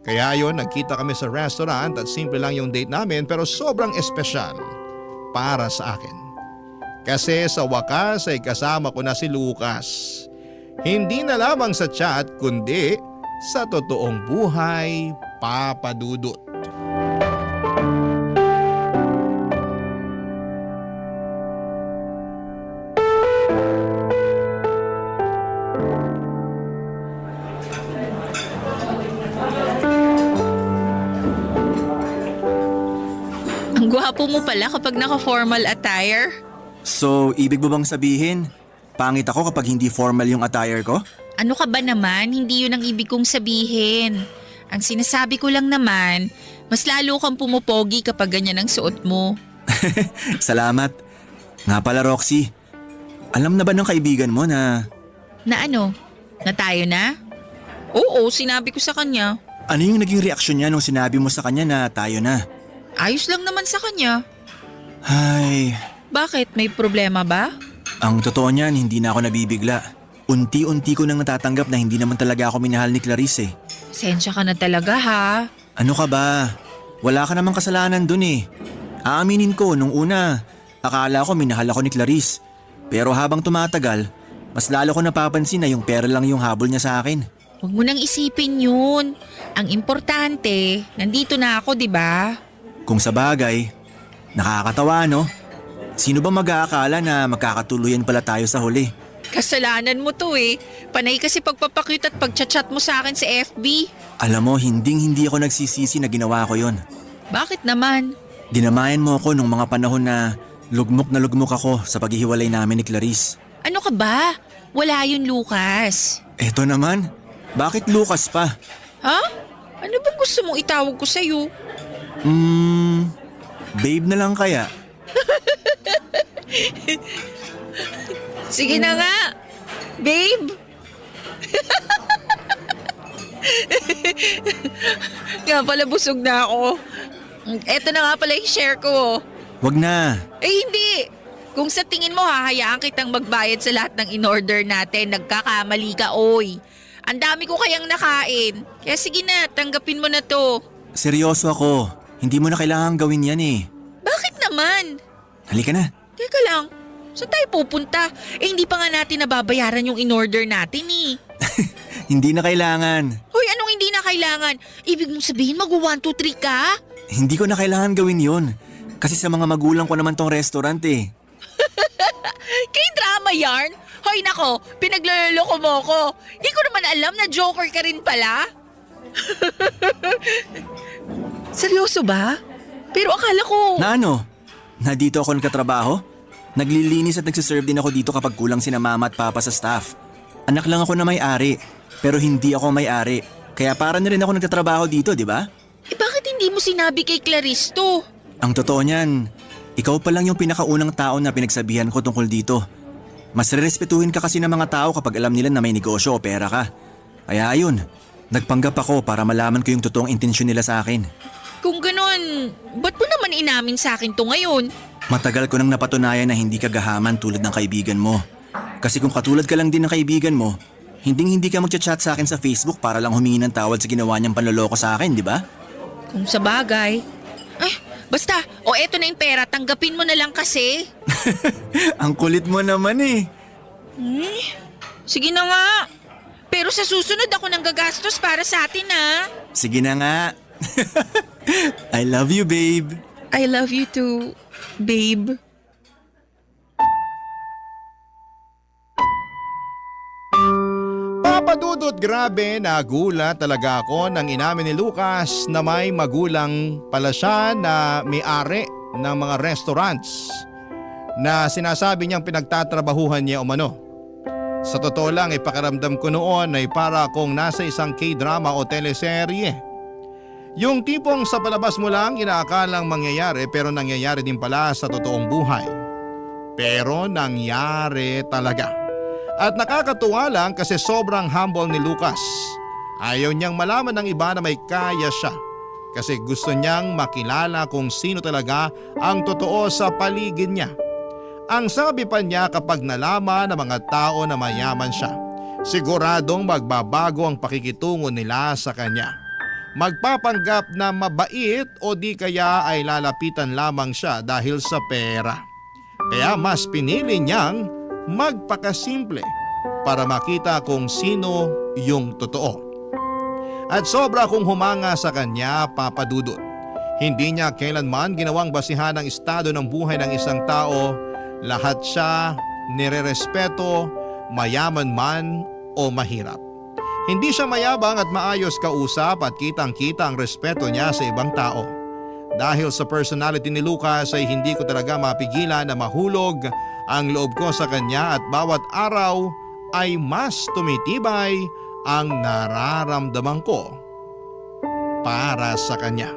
Kaya yon, nagkita kami sa restaurant at simple lang yung date namin pero sobrang espesyal para sa akin. Kasi sa wakas ay kasama ko na si Lucas. Hindi na lamang sa chat kundi sa totoong buhay, Papa Dudut. Ang gwapo mo pala kapag naka-formal attire. So, ibig mo bang sabihin, pangit ako kapag hindi formal yung attire ko? Ano ka ba naman? Hindi yun ang ibig kong sabihin. Ang sinasabi ko lang naman, mas lalo kang pumupogi kapag ganyan ang suot mo. Salamat. Nga pala Roxy, alam na ba ng kaibigan mo na… Na ano? Na tayo na? Oo, sinabi ko sa kanya. Ano yung naging reaksyon niya nung sinabi mo sa kanya na tayo na? Ayos lang naman sa kanya. Ay, Bakit? May problema ba? ang totoo niyan hindi na ako nabibigla. Unti-unti ko nang natatanggap na hindi naman talaga ako minahal ni Clarice eh. Sensya ka na talaga ha. Ano ka ba? Wala ka namang kasalanan dun eh. Aaminin ko, nung una, akala ko minahal ako ni Clarice. Pero habang tumatagal, mas lalo ko napapansin na yung pera lang yung habol niya sa akin. Huwag mo nang isipin yun. Ang importante, nandito na ako, di ba? Kung sa bagay, nakakatawa no? Sino ba mag-aakala na magkakatuluyan pala tayo sa huli? Kasalanan mo to eh. Panay kasi pagpapakita at pagchat-chat mo sa akin sa FB. Alam mo, hindi ako nagsisisi na ginawa ko yon. Bakit naman? Dinamayan mo ako nung mga panahon na lugmok ako sa paghihiwalay namin ni Clarice. Ano ka ba? Wala yun, Lucas. Eto naman, bakit Lucas pa? Ha? Ano bang gusto mong itawag ko sa'yo? Babe na lang kaya? Sige na nga. Babe. Nga pala busog na ako. Eto na nga pala yung share ko. Wag na. Eh hindi. Kung sa tingin mo hahayaan kitang magbayad sa lahat ng in-order natin, nagkakamali ka oy. Ang dami ko kayang nakain. Kaya sige na, tanggapin mo na to. Seryoso ako. Hindi mo na kailangan gawin yan eh. Bakit naman? Halika na. Teka lang, saan tayo pupunta? Eh hindi pa nga natin nababayaran yung in-order natin eh. Hindi na kailangan. Hoy, anong hindi na kailangan? Ibig mong sabihin mag-1, 2, 3 ka? Hindi ko na kailangan gawin yon. Kasi sa mga magulang ko naman tong restaurant eh. Kay drama yarn? Hoy nako, pinagloloko mo ko. Hindi ko naman alam na joker ka rin pala. Seryoso ba? Pero akala ko… Na ano? Na dito ako nagkatrabaho? Naglilinis at nagsiserve din ako dito kapag kulang sina mama at papa sa staff. Anak lang ako na may-ari, pero hindi ako may-ari. Kaya para na rin ako nagtatrabaho dito, di ba? Eh bakit hindi mo sinabi kay Clarice to? Ang totoo niyan, ikaw pa lang yung pinakaunang tao na pinagsabihan ko tungkol dito. Mas rerespetuhin ka kasi ng mga tao kapag alam nila na may negosyo o pera ka. Kaya ayun, nagpanggap ako para malaman ko yung totoong intensyon nila sa akin. Kung ganun, ba't mo naman inamin sa akin to ngayon? Matagal ko nang napatunayan na hindi ka gahaman tulad ng kaibigan mo. Kasi kung katulad ka lang din ng kaibigan mo, hindi ka magchat-chat sa akin sa Facebook para lang humingi ng tawad sa ginawa niyang panloloko sa akin, di ba? Kung sa bagay. Basta, eto na yung pera, tanggapin mo na lang kasi. Ang kulit mo naman eh. Sige na nga. Pero sa susunod ako nang gagastos para sa atin ha. Sige na nga. I love you, babe. I love you too, babe. Papa Dudut, grabe, nagulat talaga ako nang inamin ni Lucas na may magulang pala siya na may-ari ng mga restaurants na sinasabi niyang pinagtatrabahuhan niya umano. Sa totoo lang, ipakiramdam ko noon ay para akong nasa isang K-drama o teleserye. Yung tipong sa palabas mo lang inaakalang mangyayari pero nangyayari din pala sa totoong buhay. Pero nangyari talaga. At nakakatuwa lang kasi sobrang humble ni Lucas. Ayaw niyang malaman ng iba na may kaya siya kasi gusto niyang makilala kung sino talaga ang totoo sa paligid niya. Ang sabi pa niya kapag nalaman ng mga tao na mayaman siya, siguradong magbabago ang pakikitungo nila sa kanya. Magpapanggap na mabait o di kaya ay lalapitan lamang siya dahil sa pera. Kaya mas pinili niyang magpakasimple para makita kung sino yung totoo. At sobra kong humanga sa kanya, Papa Dudut. Hindi niya kailanman ginawang basihan ang estado ng buhay ng isang tao. Lahat siya nirerespeto, mayaman man o mahirap. Hindi siya mayabang at maayos kausap at kitang-kita ang respeto niya sa ibang tao. Dahil sa personality ni Lucas ay hindi ko talaga mapigilan na mahulog ang loob ko sa kanya at bawat araw ay mas tumitibay ang nararamdaman ko para sa kanya.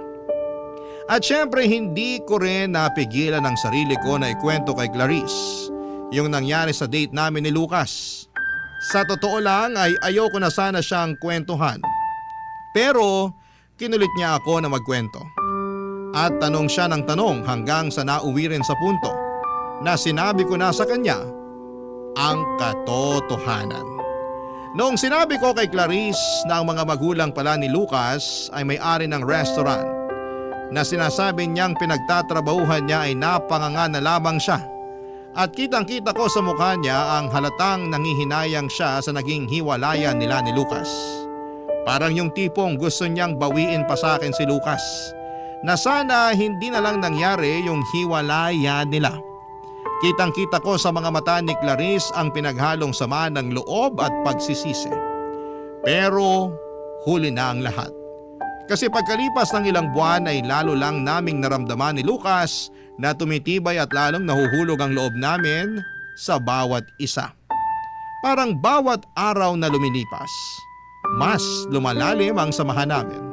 At syempre hindi ko rin napigilan ang sarili ko na ikwento kay Clarice yung nangyari sa date namin ni Lucas. Sa totoo lang ay ayoko na sana siyang kwentuhan. Pero kinulit niya ako na magkwento. At tanong siya ng tanong hanggang sa nauwi rin sa punto na sinabi ko na sa kanya ang katotohanan. Noong sinabi ko kay Clarice na ang mga magulang pala ni Lucas ay may-ari ng restaurant na sinasabi niyang pinagtatrabahuhan niya ay napanganga na lamang siya. At kitang-kita ko sa mukha niya ang halatang nangihinayang siya sa naging hiwalayan nila ni Lucas. Parang yung tipong gusto niyang bawiin pa sa akin si Lucas na sana hindi na lang nangyari yung hiwalayan nila. Kitang-kita ko sa mga mata ni Clarice ang pinaghalong sama ng loob at pagsisisi. Pero huli na ang lahat. Kasi pagkalipas ng ilang buwan ay lalo lang naming naramdaman ni Lucas na tumitibay at lalong nahuhulog ang loob namin sa bawat isa. Parang bawat araw na lumilipas, mas lumalalim ang samahan namin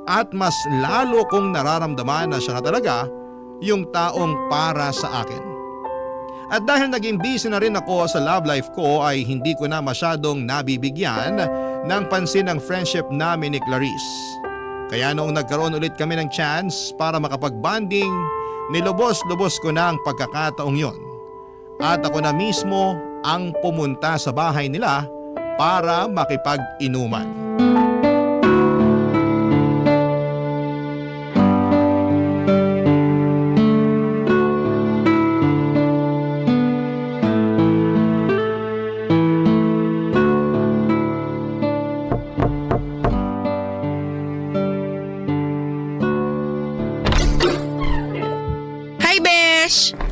at mas lalo kong nararamdaman na siya na talaga yung taong para sa akin. At dahil naging busy na rin ako sa love life ko ay hindi ko na masyadong nabibigyan ng pansin ang friendship namin ni Clarice. Kaya noong nagkaroon ulit kami ng chance para makapag-bonding, nilubos-lubos ko na ang pagkakataong yon. At ako na mismo ang pumunta sa bahay nila para makipag-inuman.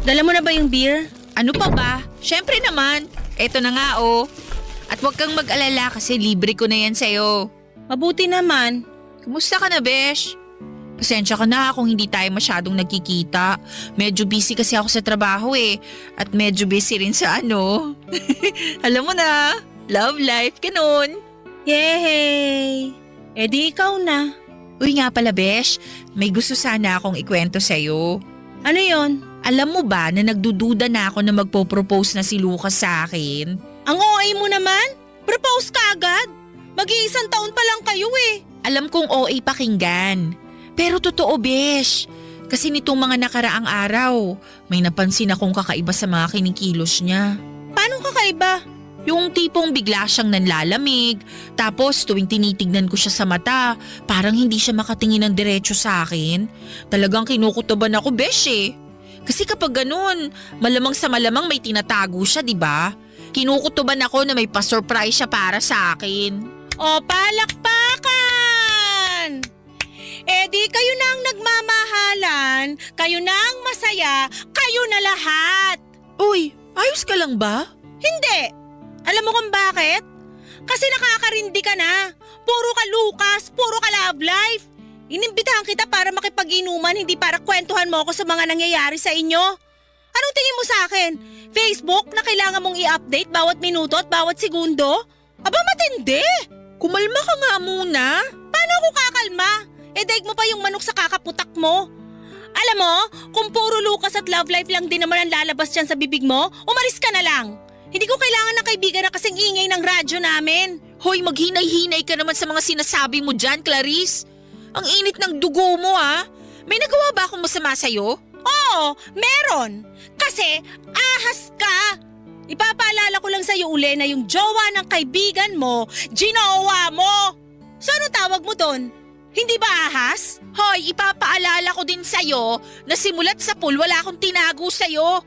Dala mo na ba yung beer? Ano pa ba? Syempre naman. Eto na nga oh. At huwag kang mag-alala kasi libre ko na yan sa'yo. Mabuti naman. Kumusta ka na, Besh? Pasensya ka na kung hindi tayo masyadong nagkikita. Medyo busy kasi ako sa trabaho eh. At medyo busy rin sa ano. Alam mo na, love life, ganun. Yehey! Eh di ikaw na. Uy nga pala, Besh. May gusto sana akong ikwento sa'yo. Ano yon? Alam mo ba na nagdududa na ako na magpo-propose na si Lucas sa akin? Ang OA mo naman? Propose ka agad? Mag-iisang taon pa lang kayo eh. Alam kong OA pakinggan. Pero totoo, Besh. Kasi nitong mga nakaraang araw, may napansin akong kakaiba sa mga kinikilos niya. Paano kakaiba? Yung tipong bigla siyang nanlalamig, tapos tuwing tinitignan ko siya sa mata, parang hindi siya makatingin ng diretso sa akin. Talagang kinukutuban ako, Besh eh. Kasi kapag ganun, malamang sa malamang may tinatago siya, di ba? Kinukutuban ako na may pa-surprise siya para sa akin. O palakpakan! Eh di kayo na ang nagmamahalan, kayo na ang masaya, kayo na lahat! Uy, ayos ka lang ba? Hindi! Alam mo kung bakit? Kasi nakakarindi ka na. Puro ka Lucas, puro ka love life. Inimbitahan kita para makipag-inuman, hindi para kwentuhan mo ako sa mga nangyayari sa inyo. Anong tingin mo sa akin? Facebook na kailangan mong i-update bawat minuto at bawat segundo? Aba matindi! Kumalma ka nga muna. Paano ako kakalma? E daig mo pa yung manok sa kakaputak mo. Alam mo, kung puro Lucas at love life lang din naman ang lalabas dyan sa bibig mo, umalis ka na lang. Hindi ko kailangan ng kaibigan na kasing ingay ng radyo namin. Hoy, maghinay-hinay ka naman sa mga sinasabi mo dyan, Clarice. Ang init ng dugo mo ha. May nagawa ba akong masama sa'yo? Oo, meron. Kasi ahas ka. Ipapaalala ko lang sa'yo uli na yung jowa ng kaibigan mo, ginawa mo. So ano tawag mo doon? Hindi ba ahas? Hoy, ipapaalala ko din sa'yo na simulat sa pool wala akong tinago sa'yo.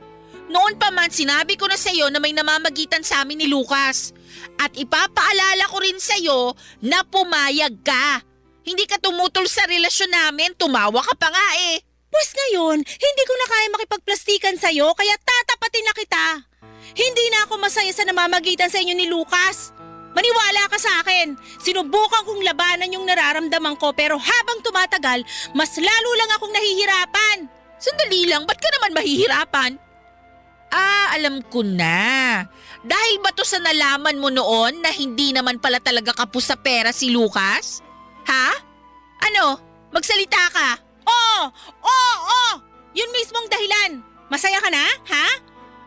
Noon pa man sinabi ko na sa'yo na may namamagitan sa amin ni Lucas. At ipapaalala ko rin sa'yo na pumayag ka. Hindi ka tumutol sa relasyon namin, tumawa ka pa nga eh. Pues ngayon, hindi ko na kaya makipagplastikan sa'yo kaya tatapatin na kita. Hindi na ako masaya sa namamagitan sa inyo ni Lucas. Maniwala ka sa akin. Sinubukan kong labanan yung nararamdaman ko pero habang tumatagal, mas lalo lang akong nahihirapan. Sandali lang, ba't ka naman mahihirapan? Alam ko na. Dahil ba to sa nalaman mo noon na hindi naman pala talaga kapos sa pera si Lucas? Ha? Ano? Magsalita ka? Oo! Yun mismong dahilan. Masaya ka na, ha?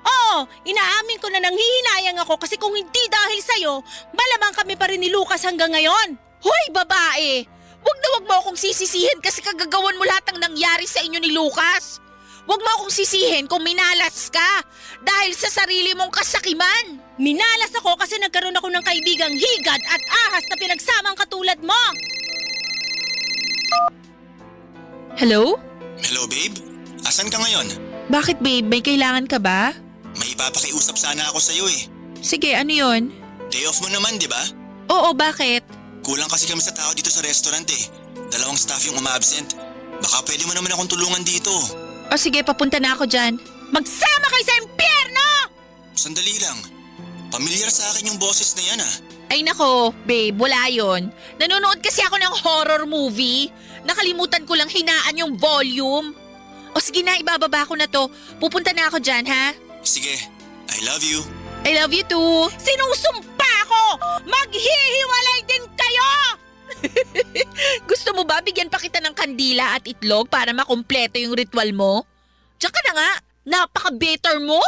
Oo, inaamin ko na nanghihinayang ako kasi kung hindi dahil sa'yo, malamang kami pa rin ni Lucas hanggang ngayon. Hoy, babae! Wag mo akong sisisihin kasi kagagawan mo lahat ng nangyari sa inyo ni Lucas. Wag mo akong sisihin kung minalas ka dahil sa sarili mong kasakiman. Minalas ako kasi nagkaroon ako ng kaibigang higad at ahas na pinagsamang katulad mo. Hello? Hello babe? Asan ka ngayon? Bakit babe? May kailangan ka ba? May ipapakiusap sana ako sa'yo eh. Sige, ano yon? Day off mo naman, di ba? Oo, bakit? Kulang kasi kami sa tao dito sa restaurant eh. 2 staff yung umabsent. Baka pwede mo naman akong tulungan dito. O sige, papunta na ako dyan. Magsama kayo sa impyerno! Sandali lang. Pamilyar sa akin yung boses na yan ah. Ay nako, babe, wala yon. Nanonood kasi ako ng horror movie. Nakalimutan ko lang hinaan yung volume. O sige na, ibababa ko na to. Pupunta na ako dyan, ha? Sige, I love you. I love you too. Sinusumpa ko! Maghihiwalay din kayo! Gusto mo ba bigyan pa kita ng kandila at itlog para makumpleto yung ritual mo? Diyan ka na nga, napaka-better mo.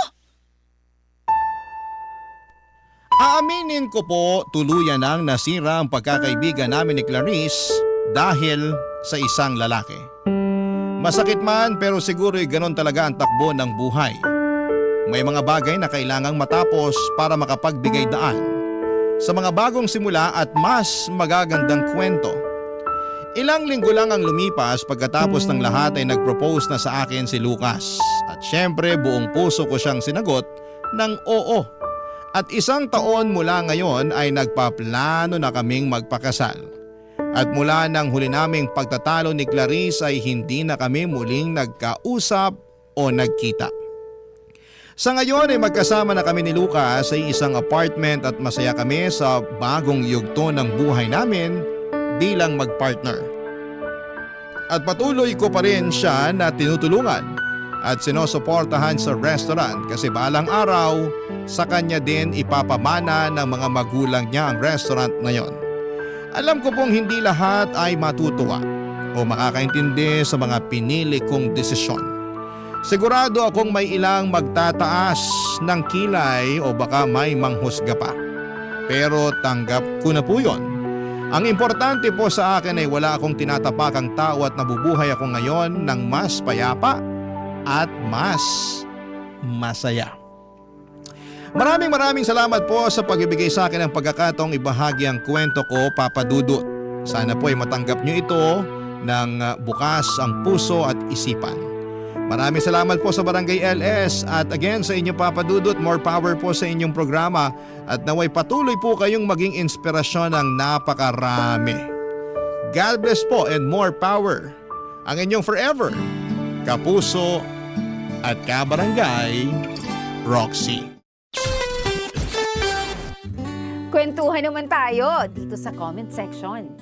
Aaminin ko po, tuluyan nang nasira ang pagkakaibigan namin ni Clarice dahil sa isang lalaki. Masakit man pero siguro'y ganon talaga ang takbo ng buhay. May mga bagay na kailangang matapos para makapagbigay daan sa mga bagong simula at mas magagandang kwento. Ilang linggo lang ang lumipas pagkatapos ng lahat ay nag-propose na sa akin si Lucas. At syempre buong puso ko siyang sinagot ng oo. At 1 taon mula ngayon ay nagpaplano na kaming magpakasal. At mula nang huli naming pagtatalo ni Clarice ay hindi na kami muling nagkausap o nagkita. Sa ngayon ay magkasama na kami ni Lucas sa isang apartment at masaya kami sa bagong yugto ng buhay namin bilang magpartner. At patuloy ko pa rin siya na tinutulungan at sinusuportahan sa restaurant kasi balang araw sa kanya din ipapamana ng mga magulang niya ang restaurant na yon. Alam ko pong hindi lahat ay matutuwa o makakaintindi sa mga pinili kong desisyon. Sigurado akong may ilang magtataas ng kilay o baka may manghusga pa. Pero tanggap ko na po yun. Ang importante po sa akin ay wala akong tinatapakang tao at nabubuhay ako ngayon ng mas payapa at mas masaya. Maraming salamat po sa pagbibigay sa akin ng pagkakataong ibahagi ang kwento ko, Papa Dudut. Sana po ay matanggap nyo ito ng bukas ang puso at isipan. Maraming salamat po sa Barangay LS at again sa inyo Papa Dudut, more power po sa inyong programa at naway patuloy po kayong maging inspirasyon ng napakarami. God bless po and more power. Ang inyong forever, kapuso at kabarangay, Roxy. Kwentuhan naman tayo dito sa comment section.